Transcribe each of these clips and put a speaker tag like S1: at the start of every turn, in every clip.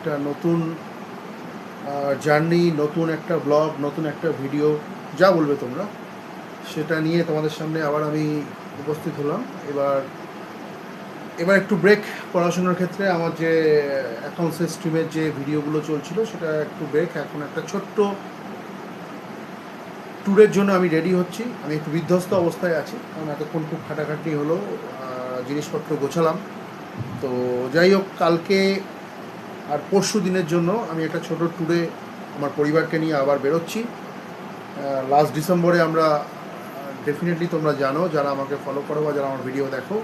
S1: একটা নতুন জার্নি, নতুন একটা ব্লগ, নতুন একটা ভিডিও, যা বলবে তোমরা, সেটা নিয়ে তোমাদের সামনে আবার আমি উপস্থিত হলাম। এবার একটু ব্রেক। পড়াশোনার ক্ষেত্রে আমার যে অ্যাকাউন্টসের স্ট্রিমের যে ভিডিওগুলো চলছিল সেটা একটু ব্রেক। এখন একটা ছোট্ট ট্যুরের জন্য আমি রেডি হচ্ছি। আমি একটু বিধ্বস্ত অবস্থায় আছি, কারণ এতক্ষণ খুব খাটাখাটি হলো, জিনিসপত্র গোছালাম। তো যাই হোক, কালকে আর পরশু দিনের জন্য আমি একটা ছোট ট্যুরে আমার পরিবারকে নিয়ে আবার বেরোচ্ছি। লাস্ট ডিসেম্বরে আমরা ডেফিনেটলি তোমরা জানো, যারা আমাকে ফলো করো বা যারা আমার ভিডিও দেখো,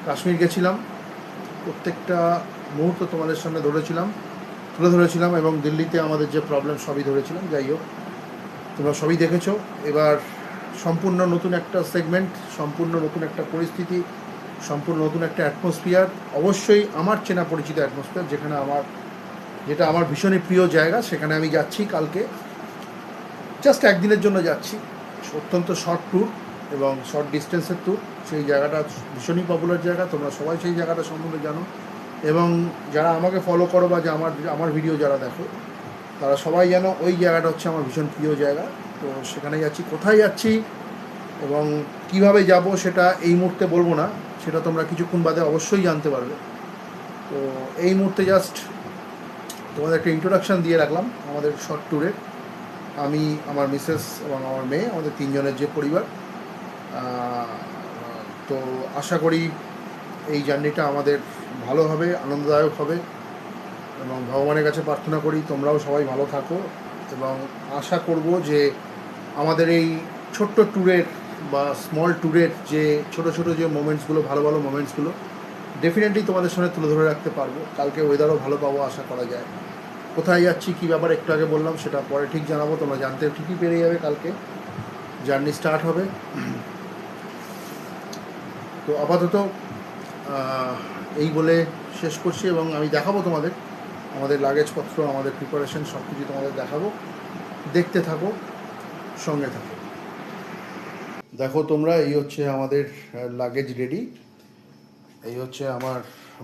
S1: কাশ্মীর গেছিলাম। প্রত্যেকটা মুহূর্ত তোমাদের সামনে তুলে ধরেছিলাম, এবং দিল্লিতে আমাদের যে প্রবলেম সবই ধরেছিলাম। যাই হোক, তোমরা সবই দেখেছো। এবার সম্পূর্ণ নতুন একটা সেগমেন্ট, সম্পূর্ণ নতুন একটা পরিস্থিতি, সম্পূর্ণ নতুন একটা অ্যাটমসফিয়ার, অবশ্যই আমার চেনা পরিচিত অ্যাটমসফিয়ার, যেটা আমার ভীষণই প্রিয় জায়গা। সেখানে আমি যাচ্ছি কালকে, জাস্ট একদিনের জন্য যাচ্ছি। অত্যন্ত শর্ট ট্যুর এবং শর্ট ডিস্টেন্সের ট্যুর। সেই জায়গাটা ভীষণই পপুলার জায়গা, তোমরা সবাই সেই জায়গাটা সম্বন্ধে জানো, এবং যারা আমাকে ফলো করো বা আমার ভিডিও যারা দেখো, তারা সবাই জানো ওই জায়গাটা হচ্ছে আমার ভীষণ প্রিয় জায়গা। তো সেখানে যাচ্ছি। কোথায় যাচ্ছি এবং কিভাবে যাব সেটা এই মুহূর্তে বলবো না, সেটা তোমরা কিছুক্ষণ বাদে অবশ্যই জানতে পারবে। তো এই মুহূর্তে জাস্ট তোমাদের একটা ইন্ট্রোডাকশান দিয়ে রাখলাম আমাদের শর্ট ট্যুরে। আমি, আমার মিসেস এবং আমার মেয়ে, আমাদের তিনজনের যে পরিবার। তো আশা করি এই জার্নিটা আমাদের ভালো হবে, আনন্দদায়ক হবে, এবং ভগবানের কাছে প্রার্থনা করি তোমরাও সবাই ভালো থাকো। এবং আশা করব যে আমাদের এই ছোট্ট ট্যুরের বা স্মল ট্যুরের যে ছোট ছোট যে মোমেন্টসগুলো, ভালো ভালো মোমেন্টসগুলো ডেফিনেটলি তোমাদের সামনে তুলে ধরে রাখতে পারবো। কালকে ওয়েদারও ভালো পাবো আশা করা যায়। কোথায় যাচ্ছি, কী ব্যাপার একটু আগে বললাম, সেটা পরে ঠিক জানাবো। তোমরা জানতে ঠিকই পেরে যাবে, কালকে জার্নি স্টার্ট হবে। তো আপাতত এই বলে শেষ করছি, এবং আমি দেখাবো তোমাদের আমাদের লাগেজপত্র, আমাদের প্রিপারেশন সব কিছু তোমাদের দেখাবো। দেখতে থাকো, সঙ্গে থাকো। দেখো তোমরা, এই হচ্ছে আমাদের লাগেজ রেডি। এই হচ্ছে আমার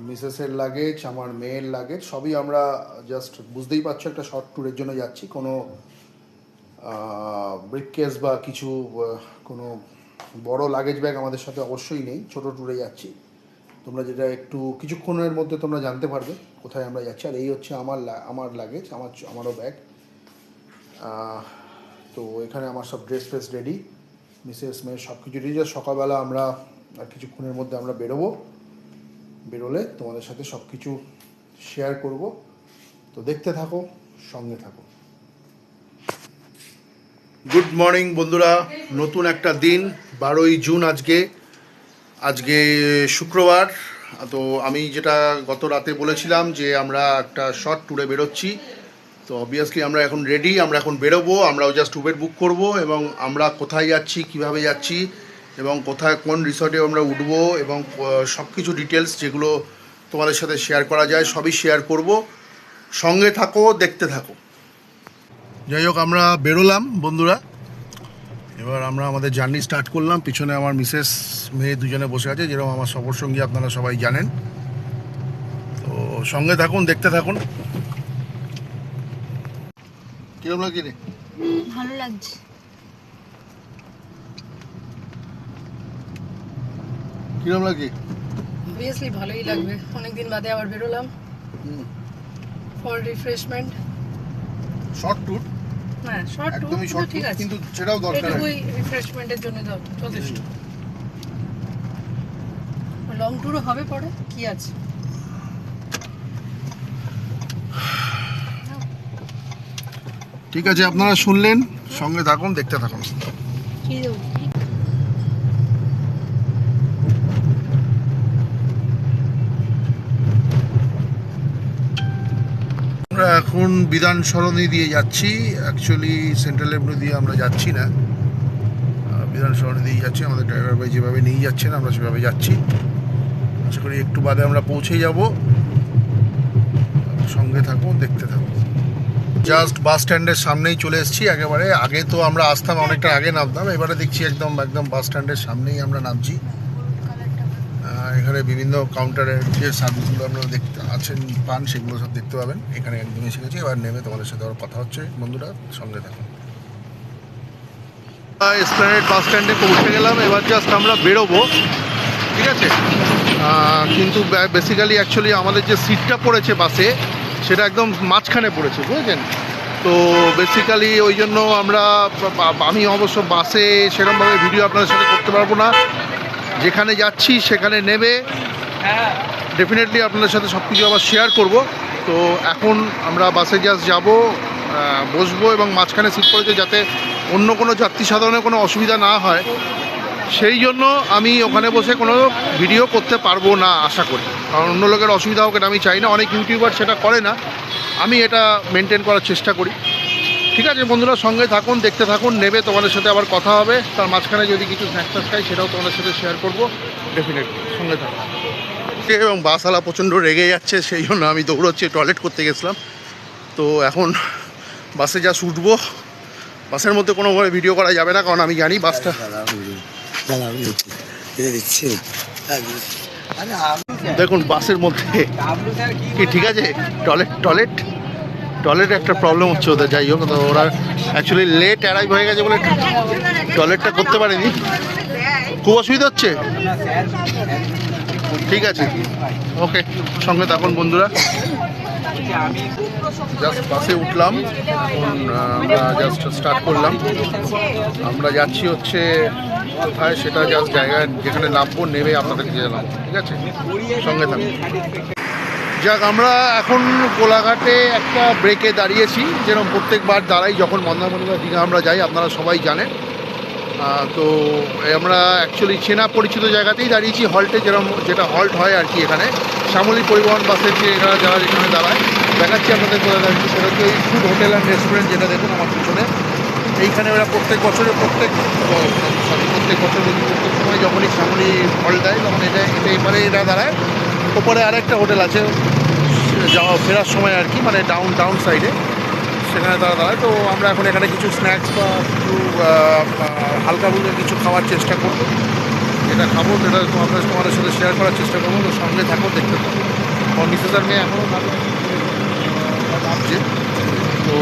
S1: মিসেসের লাগেজ, আমার মেয়ের লাগেজ, সবই আমরা জাস্ট, বুঝতেই পারছো, একটা শর্ট ট্যুরের জন্য যাচ্ছি। কোনো ব্রিফকেস বা কিছু কোনো বড় লাগেজ ব্যাগ আমাদের সাথে অবশ্যই নেই, ছোট ট্যুরে যাচ্ছি। তোমরা যেটা একটু কিছুক্ষণের মধ্যে তোমরা জানতে পারবে কোথায় আমরা যাচ্ছি। আর এই হচ্ছে আমার লাগেজ, আমারও ব্যাগ। তো এখানে আমার সব ড্রেস ফ্রেস রেডি, মিসেস মেয়ের সব কিছু রেডি। সকালবেলা আমরা আর কিছুক্ষণের মধ্যে আমরা বেরোলে তোমাদের সাথে সব কিছু শেয়ার করব। তো দেখতে থাকো, সঙ্গে থাকো। গুড মর্নিং বন্ধুরা, নতুন একটা দিন, 12ই জুন আজকে শুক্রবার। তো আমি যেটা গত রাতে বলেছিলাম যে আমরা একটা শর্ট ট্যুরে বেরোচ্ছি। তো অবভিয়াসলি আমরা এখন রেডি, আমরা এখন বেরোবো। আমরাও জাস্ট উবের বুক করব, এবং আমরা কোথায় যাচ্ছি, কিভাবে যাচ্ছি, এবং কোথায় কোন রিসর্টে আমরা উঠবো, এবং সব কিছু ডিটেলস যেগুলো তোমাদের সাথে শেয়ার করা যায় সবই শেয়ার করব। সঙ্গে থাকো, দেখতে থাকো। যাই হোক, আমরা বেরোলাম বন্ধুরা। এবার আমরা আমাদের জার্নি স্টার্ট করলাম। পিছনে আমার মিসেস মেয়ে দুজনে বসে আছে, যেরকম আমার সফরসঙ্গী আপনারা সবাই জানেন। তো সঙ্গে থাকুন, দেখতে থাকুন। কিরকম লাগে রে?
S2: ভালো লাগছে।
S1: কিরকম লাগে?
S2: অবভিয়াসলি ভালোই লাগবে, অনেকদিন বাদে আবার বেরোলাম ফর রিফ্রেশমেন্ট।
S1: শর্ট ট্যুর,
S2: হ্যাঁ শর্ট ট্যুর,
S1: একদমই শর্ট
S2: ঠিক
S1: ট্যুর,
S2: আছে,
S1: কিন্তু সেটাও দরকার।
S2: এটুকুই রিফ্রেশমেন্টের জন্য যথেষ্ট। লং ট্যুরও হবে পরে, কি আছে।
S1: ঠিক আছে, আপনারা শুনলেন, সঙ্গে থাকুন, দেখতে থাকুন।
S2: কি দেবো?
S1: আমরা এখন বিধান সরণি দিয়ে যাচ্ছি। অ্যাকচুয়ালি সেন্ট্রাল এভিনিউ দিয়ে আমরা যাচ্ছি না, বিধান সরণি দিয়ে যাচ্ছি। আমাদের ড্রাইভার ভাই যেভাবে নিয়ে যাচ্ছেন আমরা সেভাবে যাচ্ছি। আশা করি একটু বাদে আমরা পৌঁছে যাব। সঙ্গে থাকুন, দেখতে থাকুন। জাস্ট বাস স্ট্যান্ডের সামনেই চলে এসেছি একেবারে। আগে তো আমরা আসতাম অনেকটা আগে নামতাম, এবারে দেখছি একদম বাস স্ট্যান্ডের সামনেই আমরা নামছি। এখানে বিভিন্ন কাউন্টারের যে সার্ভিসগুলো আপনারা দেখতে আছেন পান সেগুলো সব দেখতে পাবেন। এখানে একদম এসে গেছি, এবার নেমে তোমাদের সাথে আবার কথা হচ্ছে। বন্ধুরা সঙ্গে থাকুন। এসপ্ল্যানেড বাস স্ট্যান্ডে পৌঁছে গেলাম, এবার জাস্ট আমরা বেরোবো, ঠিক আছে। কিন্তু বেসিক্যালি অ্যাকচুয়ালি আমাদের যে সিটটা পড়েছে বাসে সেটা একদম মাঝখানে পড়েছে, বুঝেছেন। তো বেসিক্যালি ওই জন্য আমি অবশ্য বাসে সেরকমভাবে ভিডিও আপনাদের সাথে করতে পারবো না। যেখানে যাচ্ছি সেখানে নেবে ডেফিনেটলি আপনাদের সাথে সব কিছু আবার শেয়ার করব। তো এখন আমরা বাসে জাস্ট যাব, বসবো, এবং মাঝখানে সিট পড়েছে যাতে অন্য কোনো যাত্রী সাধারণের কোনো অসুবিধা না হয়, সেই জন্য আমি ওখানে বসে কোনো ভিডিও করতে পারবো না আশা করি। কারণ অন্য লোকের অসুবিধা হোক এটা আমি চাই না। অনেক ইউটিউবার সেটা করে না, আমি এটা মেনটেন করার চেষ্টা করি। ঠিক আছে বন্ধুরা, সঙ্গে থাকুন, দেখতে থাকুন, নেবে তোমাদের সাথে আবার কথা হবে। তার মাঝখানে যদি কিছু স্ন্যাক্স খাই সেটাও তোমাদের সাথে শেয়ার করবো, ডেফিনেটলি সঙ্গে থাকুন। এবং বাসওয়ালা প্রচণ্ড রেগে যাচ্ছে, সেই জন্য আমি দৌড়চ্ছি, টয়লেট করতে গেছিলাম। তো এখন বাসে যা উঠবো, বাসের মধ্যে কোনোভাবে ভিডিও করা যাবে না, কারণ আমি জানি বাসটা দেখুন বাসের মধ্যে কি ঠিক আছে। টয়লেট একটা প্রবলেম হচ্ছে ওদের, যাই হোক। তো ওরা অ্যাকচুয়ালি লেট অ্যারাইভ হয়ে গেছে বলে টয়লেটটা করতে পারেনি, খুব অসুবিধা হচ্ছে। ঠিক আছে, ওকে, সঙ্গে থাকুন বন্ধুরা। জাস্ট বাসে উঠলাম, এখন আমরা জাস্ট স্টার্ট করলাম। আমরা যাচ্ছি হচ্ছে কোথায় সেটা জাস্ট জায়গায় যেখানে নামবো, নেমে আপনাদেরকে জানাবো, ঠিক আছে, সঙ্গে থাকুন। যাক, আমরা এখন কোলাঘাটে একটা ব্রেকে দাঁড়িয়েছি, যেরকম প্রত্যেকবার দাঁড়াই যখন মন্দারমণি বা দীঘা আমরা যাই, আপনারা সবাই জানেন। তো আমরা অ্যাকচুয়ালি চেনা পরিচিত জায়গাতেই দাঁড়িয়েছি, হল্টে, যেটা হল্ট হয় আর কি। এখানে শ্যামলী পরিবহন বাসের যে যারা যেখানে দাঁড়ায়, দেখাচ্ছি আপনাদের কোথায় দাঁড়িয়েছি। সেটা হচ্ছে ওই ফুড হোটেল অ্যান্ড রেস্টুরেন্ট, যেটা দেখুন আমার পিছনে। এইখানে ওরা প্রত্যেক বছর প্রত্যেক সময় যখনই শ্যামলী হল দেয় তখন এটা এপারে এরা দাঁড়ায়। ওপরে আরেকটা হোটেল আছে যাওয়া ফেরার সময় আর কি, মানে ডাউন সাইডে, সেখানে তারা দাঁড়ায়। তো আমরা এখন এখানে কিছু স্ন্যাক্স বা একটু হালকা বুলকা কিছু খাওয়ার চেষ্টা করবো। যেটা খাবো সেটা তোমাদের সাথে শেয়ার করার চেষ্টা করবো। তো সঙ্গে থাকো, দেখতে থাকো। আমার মিসেস আর মেয়ে এখনও ভাবছে। তো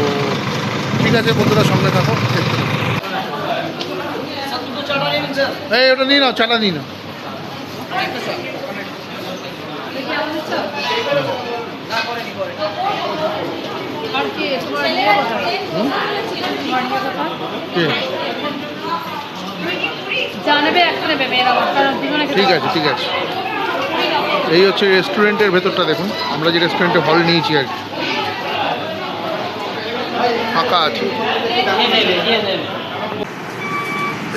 S1: ঠিক আছে বন্ধুরা, সঙ্গে থাকো, দেখতে থাকো। এই ওটা নিই না, চাটা নিই না। ঠিক আছে, ঠিক আছে। এই হচ্ছে রেস্টুরেন্টের ভেতরটা, দেখুন আমরা যে রেস্টুরেন্টে হল নিয়েছি আর কি, ফাঁকা আছে।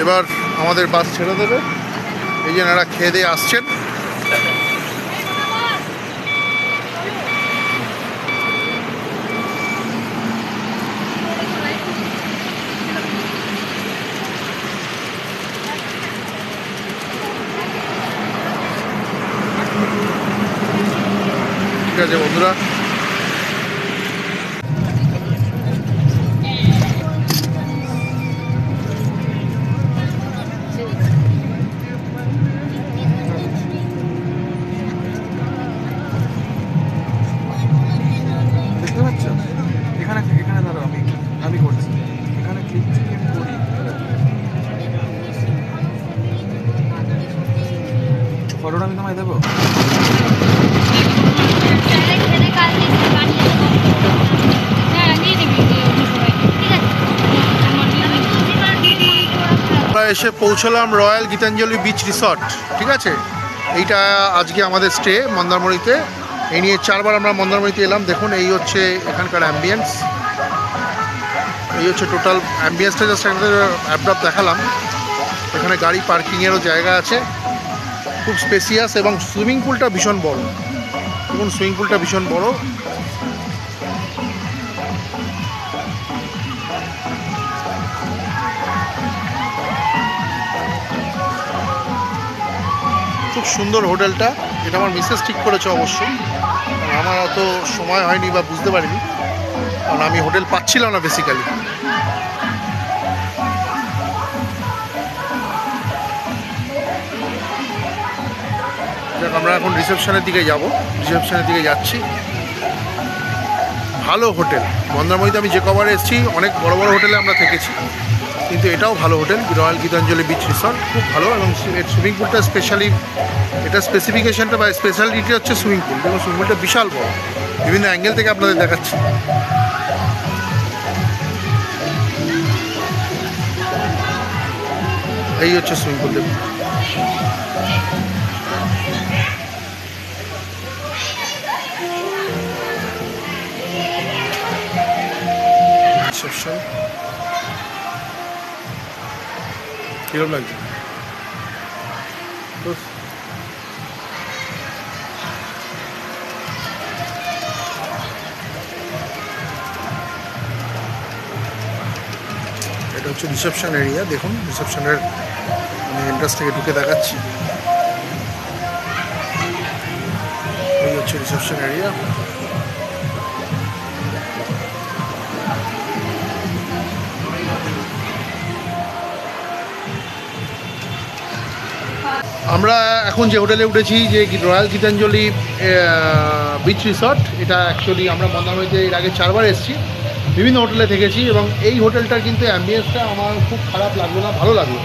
S1: এবার আমাদের বাস ছেড়ে দেবে, এই যে এনারা খেয়ে দিয়ে আসছেন। ঠিক আছে বন্ধুরা,
S3: ফটোটা আমি তোমায় দেবো।
S1: আমরা এসে পৌঁছলাম রয়্যাল গীতাঞ্জলি বিচ রিসর্ট, ঠিক আছে। এইটা আজকে আমাদের স্টে মন্দারমণিতে। এই নিয়ে 4 বার আমরা মন্দারমণিতে এলাম। দেখুন এই হচ্ছে এখানকার অ্যাম্বিয়েন্স, এই হচ্ছে টোটাল অ্যাম্বিয়েন্সটা। জাস্ট একটা অ্যাড্রাপ দেখালাম। এখানে গাড়ি পার্কিংয়েরও জায়গা আছে, খুব স্পেসিয়াস, এবং সুইমিং পুলটা ভীষণ বড়। দেখুন সুইমিং পুলটা ভীষণ বড়। খুব সুন্দর হোটেলটা। এটা আমার মিসেস ঠিক করেছে অবশ্যই, আমার অত সময় হয়নি বা বুঝতে পারিনি, কারণ আমি হোটেল পাচ্ছিলাম না বেসিক্যালি। দেখ আমরা এখন রিসেপশনের দিকে যাব, রিসেপশনের দিকে যাচ্ছি। ভালো হোটেল, মন্দারমণিতে আমি যে কভারে এসেছি অনেক বড় বড় হোটেলে আমরা থেকেছি, কিন্তু এটাও ভালো hotel, royal Gitanjali beach resort, খুব ভালো। এবং এর সুইমিং পুলটা স্পেশালি, এটা স্পেসিফিকেশনটা বা স্পেশালিটি হচ্ছে সুইমিং পুল। এবং সুইমিং পুলটা বিশাল বড়, বিভিন্ন অ্যাঙ্গেল থেকে আপনাদের দেখাচ্ছি। এই হচ্ছে সুইমিং পুল, দেখুন। রিসেপশন কিরকম লাগছে? এটা হচ্ছে রিসেপশন এরিয়া, দেখুন রিসেপশনের আমি এন্ট্রান্স থেকে ঢুকে দেখাচ্ছি। এই হচ্ছে রিসেপশন এরিয়া। আমরা এখন যে হোটেলে উঠেছি, যে রয়্যাল গীতাঞ্জলি বিচ রিসর্ট, এটা অ্যাকচুয়ালি আমরা মন্দারমণিতে এর আগে 4 বার এসেছি, বিভিন্ন হোটেলে থেকেছি। এবং এই হোটেলটার কিন্তু অ্যাম্বিয়েন্সটা আমার খুব খারাপ লাগলো না, ভালো লাগলো।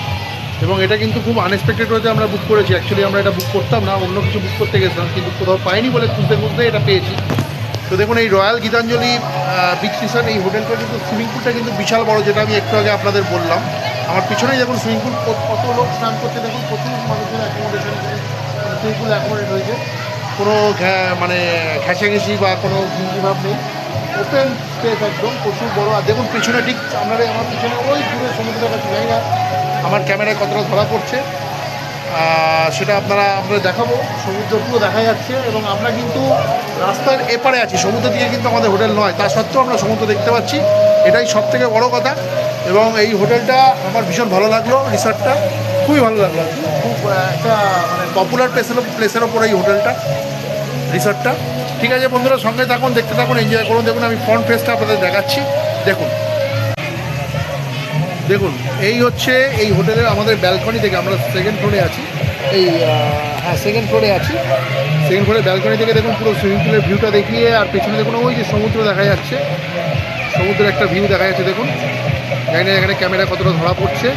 S1: এবং এটা কিন্তু খুব আনএক্সপেক্টেড হতে আমরা বুক করেছি। অ্যাকচুয়ালি আমরা এটা বুক করতাম না, অন্য কিছু বুক করতে গেছিলাম, কিন্তু কোথাও পাইনি বলে খুঁজতে খুঁজতে এটা পেয়েছি। তো দেখুন এই রয়্যাল গীতাঞ্জলি বিচ রিসর্ট, এই হোটেলটা কিন্তু সুইমিং পুলটা কিন্তু বিশাল বড়, যেটা আমি একটু আগে আপনাদের বললাম। আমার পিছনেই দেখুন সুইমিং পুল, কত লোক স্নান করছে দেখুন, প্রচুর মানুষের অ্যাকোমোডেশন, সুইমিং পুল অ্যাকোমোডেট হয়েছে, কোনো মানে ঘেঁষাঘেঁষি বা কোনো ভাব নেই, ওপেন স্পেস একদম, প্রচুর বড়। আর দেখুন পিছনে ঠিক আমার পিছনে ওই দূরে সমুদ্রের কাছে, জানি না আমার ক্যামেরায় কতটা ধরা পড়ছে, সেটা আপনারা দেখাবো। সমুদ্র পুরো দেখা যাচ্ছে এবং আমরা কিন্তু রাস্তার এপারে আছি, সমুদ্রের দিকে কিন্তু আমাদের হোটেল নয়, তা সত্ত্বেও আমরা সমুদ্র দেখতে পাচ্ছি, এটাই সবথেকে বড় কথা। এবং এই হোটেলটা আমার ভীষণ ভালো লাগলো, রিসর্টটা খুবই ভালো লাগলো। খুব একটা মানে পপুলার প্লেসের ওপর এই হোটেলটা, রিসর্টটা। ঠিক আছে বন্ধুরা, সঙ্গে থাকুন, দেখতে থাকুন, এনজয় করুন। দেখুন আমি ফ্রন্ট ফেসটা আপনাদের দেখাচ্ছি, দেখুন দেখুন এই হচ্ছে এই হোটেলের আমাদের ব্যালকনি থেকে, আমরা সেকেন্ড ফ্লোরে আছি, এই সেকেন্ড ফ্লোরে আছি। সেকেন্ড ফ্লোরে ব্যালকনি থেকে দেখুন পুরো সুইমিং পুলের ভিউটা দেখিয়ে, আর পেছনে দেখুন ওই যে সমুদ্র দেখা যাচ্ছে, সমুদ্রের একটা ভিউ দেখা যাচ্ছে দেখুন। জানি না এখানে ক্যামেরা কতটা ধরা পড়ছে।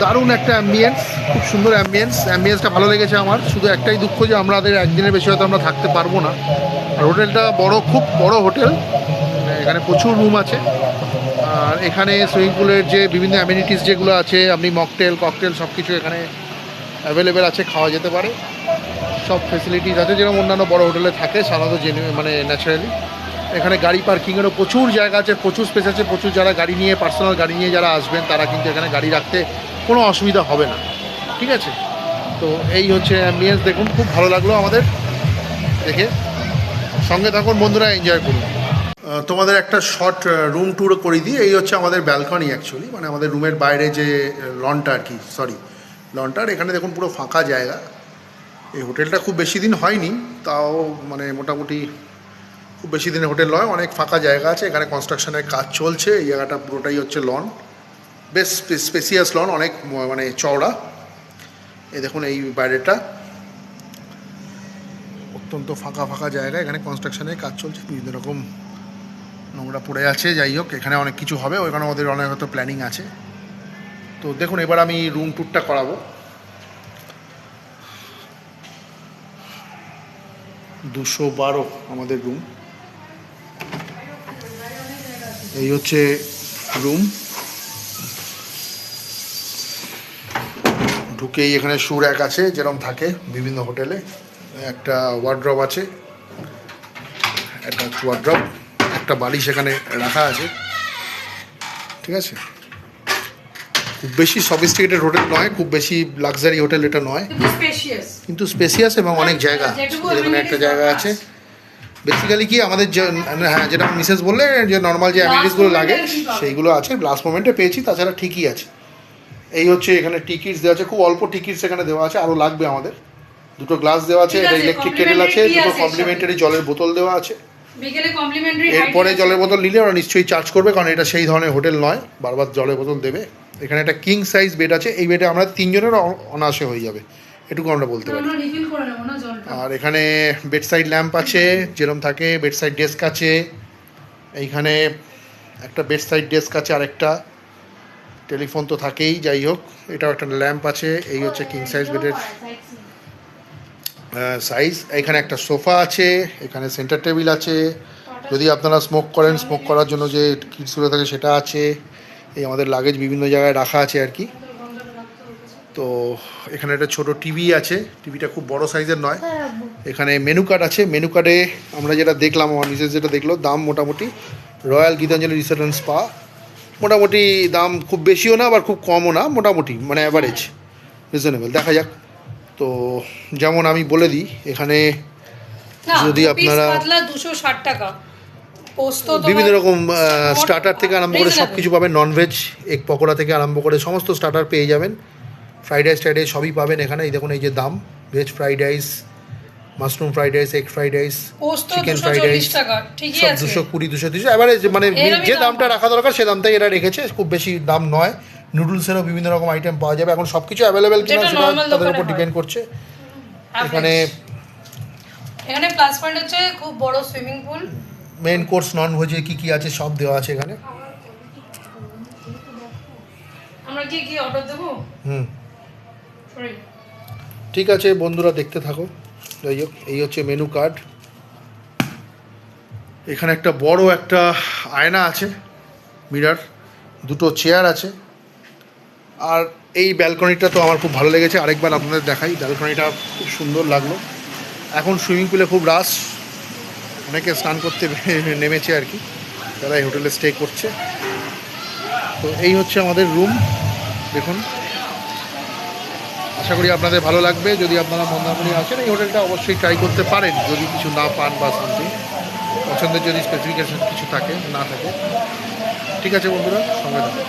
S1: দারুণ একটা অ্যাম্বিয়েন্স, খুব সুন্দর অ্যাম্বিয়েন্সটা ভালো লেগেছে আমার। শুধু একটাই দুঃখ যে আমাদের একদিনের বেশি হয়তো আমরা থাকতে পারবো না। আর হোটেলটা বড়, খুব বড় হোটেল, এখানে প্রচুর রুম আছে। আর এখানে সুইমিং পুলের যে বিভিন্ন অ্যামিনিটিস যেগুলো আছে, আপনি মকটেল ককটেল সব কিছু এখানে অ্যাভেলেবেল আছে, খাওয়া যেতে পারে, সব ফেসিলিটিস আছে যেরকম অন্যান্য বড় হোটেলে থাকে সাধারণত, মানে ন্যাচারালি। এখানে গাড়ি পার্কিংয়েরও প্রচুর জায়গা আছে, প্রচুর স্পেস আছে, প্রচুর যারা গাড়ি নিয়ে, পার্সোনাল গাড়ি নিয়ে যারা আসবেন তারা কিন্তু এখানে গাড়ি রাখতে কোনো অসুবিধা হবে না। ঠিক আছে, তো এই হচ্ছে অ্যাম্বিয়েন্স, দেখুন খুব ভালো লাগলো আমাদের দেখে। সঙ্গে থাকুন বন্ধুরা, এনজয় করুন। তোমাদের একটা শর্ট রুম ট্যুর করে দিই। এই হচ্ছে আমাদের ব্যালকনি, অ্যাকচুয়ালি মানে আমাদের রুমের বাইরে যে লনটা আর কি, লনটার এখানে দেখুন পুরো ফাঁকা জায়গা। এই হোটেলটা খুব বেশি দিন হয়নি, তাও মানে মোটামুটি খুব বেশি দিনের হোটেল নয়, অনেক ফাঁকা জায়গা আছে। এখানে কনস্ট্রাকশনের কাজ চলছে, এই জায়গাটা পুরোটাই হচ্ছে লন, বেশ স্পেসিয়াস লন, অনেক মানে চওড়া। এই দেখুন এই বাইরেটা অত্যন্ত ফাঁকা ফাঁকা জায়গা, এখানে কনস্ট্রাকশনের কাজ চলছে, বিভিন্ন রকম নোংরা পড়ে আছে। যাই হোক, এখানে অনেক কিছু হবে, ওইখানে আমাদের অনেক হয়তো প্ল্যানিং আছে। তো দেখুন এবার আমি রুম ট্যুরটা করাবো। 212 আমাদের রুম। এই হচ্ছে রুম, ঢুকেই এখানে শু র্যাক আছে যেরকম থাকে বিভিন্ন হোটেলে, একটা ওয়ার্ড্রপ আছে, একটা ওয়ার্ড্রপ, একটা বালিশ এখানে রাখা আছে। ঠিক আছে, খুব বেশি সফিস্টিকেটেড হোটেল নয়, খুব বেশি লাক্সারি হোটেল এটা নয়, কিন্তু স্পেসিয়াস এবং অনেক জায়গা। এখানে একটা জায়গা আছে, বেসিক্যালি কি আমাদের হ্যাঁ যেটা মিসেস বললে যে নর্মাল যে অ্যামিনিটিসগুলো লাগে সেইগুলো আছে, লাস্ট মোমেন্টে পেয়েছি, তাছাড়া ঠিকই আছে। এই হচ্ছে এখানে টিকিটস দেওয়া আছে, খুব অল্প টিকিটস এখানে দেওয়া আছে, আরও লাগবে আমাদের। 2টো গ্লাস দেওয়া আছে, এটা ইলেকট্রিক কেটেল আছে, 2টো কমপ্লিমেন্টারি জলের বোতল দেওয়া আছে। এরপরে জলের বোতল নিলে ওরা নিশ্চয়ই চার্জ করবে, কারণ এটা সেই ধরনের হোটেল নয় বারবার জলের বোতল দেবে। এখানে একটা কিং সাইজ বেড আছে, এই বেডে আমরা 3 জনের অনায়াসে হয়ে যাবে। এটুকু আমরা বলতে পারি।
S2: আমরা রিফিল করে নেব না জলটা।
S1: আর এখানে বেডসাইড ল্যাম্প আছে, যেরকম থাকে বেডসাইড ডেস্ক আছে, এইখানে একটা বেডসাইড ডেস্ক আছে, আরেকটা টেলিফোন তো থাকেই, যাই হোক এটাও একটা ল্যাম্প আছে। এই হচ্ছে কিং সাইজ বেডের সাইজ। এখানে একটা সোফা আছে, এখানে সেন্টার টেবিল আছে, যদি আপনারা স্মোক করেন স্মোক করার জন্য যে কিটসগুলো থাকে সেটা আছে। এই আমাদের লাগেজ বিভিন্ন জায়গায় রাখা আছে আর কি। তো এখানে একটা ছোট টিভি আছে, টিভিটা খুব বড় সাইজের নয়। এখানে মেনু কার্ড আছে, মেনু কার্ডে আমরা যেটা দেখলাম, আমার মিসেস যেটা দেখলো, দাম মোটামুটি royal Gitanjali resort and spa, মোটামুটি দাম খুব বেশিও না আবার খুব কমও না, মোটামুটি মানে অ্যাভারেজ রিজনেবল। দেখা যাক। তো যেমন আমি বলে দিই, এখানে যদি আপনারা
S2: 260 টাকা, পোস্ত
S1: বিভিন্ন রকম স্টার্টার থেকে আরম্ভ করে সব কিছু পাবেন, ননভেজ এগ পকোড়া থেকে আরম্ভ করে সমস্ত স্টার্টার পেয়ে যাবেন। ফ্রাইড রাইস টাইড রাইস সবই পাবেন এখানে। এই দেখুন, এই যে দাম, veg fried rice, mushroom fried rice, egg fried rice, chicken fried rice, সব 220 230 অ্যাভারেজ, মানে যে দামটা রাখা দরকার সে দামটাই এরা রেখেছে, খুব বেশি দাম নয়। নুডলসেরও বিভিন্ন রকম আইটেম পাওয়া যাবে। এখন সব কিছু অ্যাভেলেবেল কিনা সেটা তাদের উপর ডিপেন্ড করছে। এখানে
S2: প্লাস পয়েন্ট হচ্ছে খুব বড় সুইমিং পুল,
S1: মেইন কোর্স নন ভেজে কী কী আছে সব দেওয়া আছে এখানে।
S2: আমরা কি অর্ডার দেবো?
S1: ঠিক আছে বন্ধুরা, দেখতে থাকো। যাই হোক, এই হচ্ছে মেনু কার্ড। এখানে একটা বড় একটা আয়না আছে, মিরর, দুটো চেয়ার আছে। আর এই ব্যালকনিটা তো আমার খুব ভালো লেগেছে, আরেকবার আপনাদের দেখাই। ব্যালকনিটা খুব সুন্দর লাগলো। এখন সুইমিং পুলে খুব রাশ, অনেকে স্নান করতে নেমেছে আর কি, যারা এই হোটেলে স্টে করছে। তো এই হচ্ছে আমাদের রুম, দেখুন। আশা করি আপনাদের ভালো লাগবে। যদি আপনারা মন্দারমণি আসেন, এই হোটেলটা অবশ্যই ট্রাই করতে পারেন, যদি কিছু না পান বা সামথিং পছন্দের যদি স্পেসিফিকেশন কিছু থাকে না থাকে। ঠিক আছে বন্ধুরা, সঙ্গে থাকুন।